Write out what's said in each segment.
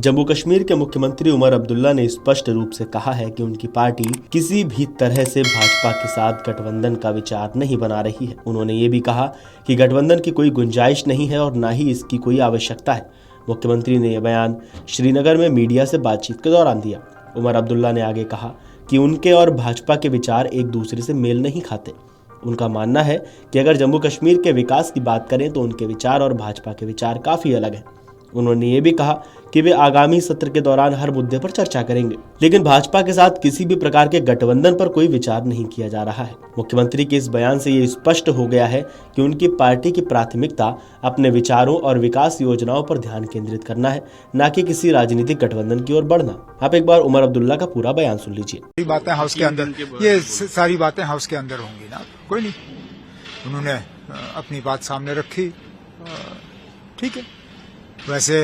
जम्मू कश्मीर के मुख्यमंत्री उमर अब्दुल्ला ने स्पष्ट रूप से कहा है कि उनकी पार्टी किसी भी तरह से भाजपा के साथ गठबंधन का विचार नहीं बना रही है। उन्होंने ये भी कहा कि गठबंधन की कोई गुंजाइश नहीं है और न ही इसकी कोई आवश्यकता है। मुख्यमंत्री ने यह बयान श्रीनगर में मीडिया से बातचीत के दौरान दिया। उमर अब्दुल्ला ने आगे कहा कि उनके और भाजपा के विचार एक दूसरे से मेल नहीं खाते। उनका मानना है कि अगर जम्मू कश्मीर के विकास की बात करें तो उनके विचार और भाजपा के विचार काफी अलग हैं। उन्होंने ये भी कहा कि वे आगामी सत्र के दौरान हर मुद्दे पर चर्चा करेंगे, लेकिन भाजपा के साथ किसी भी प्रकार के गठबंधन पर कोई विचार नहीं किया जा रहा है। मुख्यमंत्री के इस बयान से ये स्पष्ट हो गया है कि उनकी पार्टी की प्राथमिकता अपने विचारों और विकास योजनाओं पर ध्यान केंद्रित करना है, न कि किसी राजनीतिक गठबंधन की ओर बढ़ना। आप एक बार उमर अब्दुल्ला का पूरा बयान सुन लीजिए। बातें हाउस के अंदर, ये सारी बातें हाउस के अंदर होंगी ना, कोई नहीं। उन्होंने अपनी बात सामने रखी, ठीक है। वैसे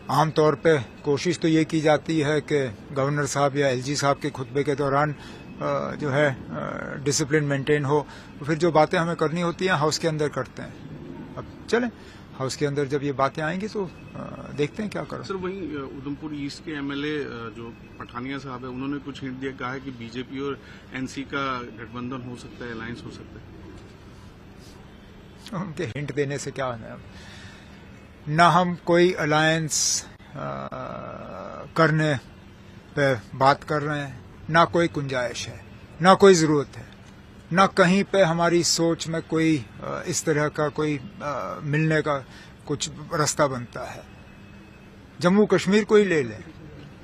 आमतौर पे कोशिश तो ये की जाती है कि गवर्नर साहब या एलजी साहब के खुतबे के दौरान जो है डिसिप्लिन मेंटेन हो, तो फिर जो बातें हमें करनी होती हैं हाउस के अंदर करते हैं। अब चलें, हाउस के अंदर जब ये बातें आएंगी तो देखते हैं क्या करें। सर, वहीं उधमपुर ईस्ट के एमएलए जो पठानिया साहब है, उन्होंने कुछ हिंट दिया, कहा है कि बीजेपी और एनसी का गठबंधन हो सकता है, अलायंस हो सकता है। उनके हिंट देने से क्या होना है? ना हम कोई अलायंस करने पे बात कर रहे हैं, ना कोई गुंजाइश है, ना कोई जरूरत है, ना कहीं पे हमारी सोच में कोई इस तरह का कोई मिलने का कुछ रास्ता बनता है। जम्मू कश्मीर को ही ले लें,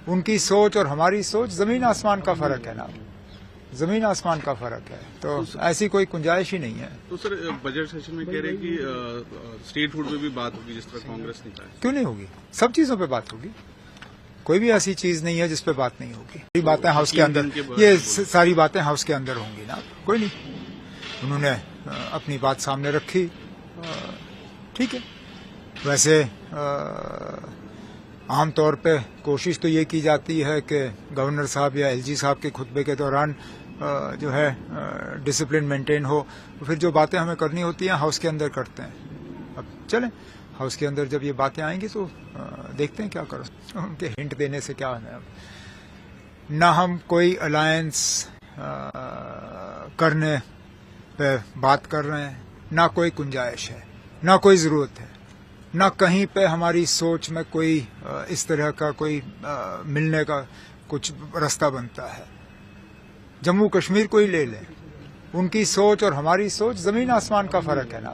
उनकी सोच और हमारी सोच जमीन आसमान का फर्क है ना, जमीन आसमान का फर्क है, तो ऐसी कोई गुंजाइश ही नहीं है। तो सर, बजट सेशन में कह रहे हैं कि स्टेटहुड पे भी बात होगी, जिस तरह कांग्रेस ने कहा है। क्यों नहीं होगी? सब चीजों पे बात होगी, कोई भी ऐसी चीज नहीं है जिस पे बात नहीं होगी। ये बातें हाउस के अंदर, ये सारी बातें हाउस के अंदर होंगी ना, कोई नहीं। उन्होंने अपनी बात सामने रखी, ठीक है। वैसे आमतौर पे कोशिश तो ये की जाती है कि गवर्नर साहब या एलजी साहब के खुतबे के दौरान जो है डिसिप्लिन मेंटेन हो, तो फिर जो बातें हमें करनी होती हैं हाउस के अंदर करते हैं। अब चलें, हाउस के अंदर जब ये बातें आएंगी तो देखते हैं क्या करें। उनके हिंट देने से क्या होना है? ना हम कोई अलायंस करने पे बात कर रहे हैं, ना कोई गुंजाइश है, ना कोई जरूरत है, ना कहीं पे हमारी सोच में कोई इस तरह का कोई मिलने का कुछ रास्ता बनता है। जम्मू कश्मीर को ही ले लें, उनकी सोच और हमारी सोच जमीन आसमान का फर्क है ना,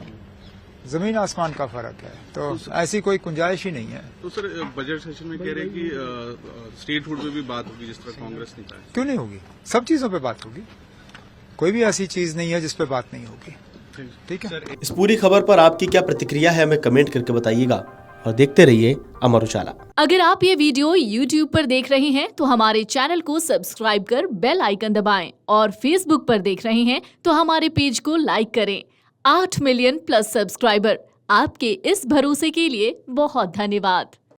जमीन आसमान का फर्क है, तो ऐसी कोई गुंजाइश ही नहीं है। तो सर, बजट सेशन में कह रहे हैं कि स्टेटहुड पे भी बात होगी, जिस तरह कांग्रेस ने कहा है। क्यों नहीं होगी? सब चीजों पे बात होगी, कोई भी ऐसी चीज नहीं है जिस पे बात नहीं होगी, ठीक है। इस पूरी खबर पर आपकी क्या प्रतिक्रिया है, हमें कमेंट करके बताइएगा और देखते रहिए अमर उजाला। अगर आप ये वीडियो YouTube पर देख रहे हैं तो हमारे चैनल को सब्सक्राइब कर बेल आइकन दबाएं, और Facebook पर देख रहे हैं तो हमारे पेज को लाइक करें। 8 मिलियन प्लस सब्सक्राइबर, आपके इस भरोसे के लिए बहुत धन्यवाद।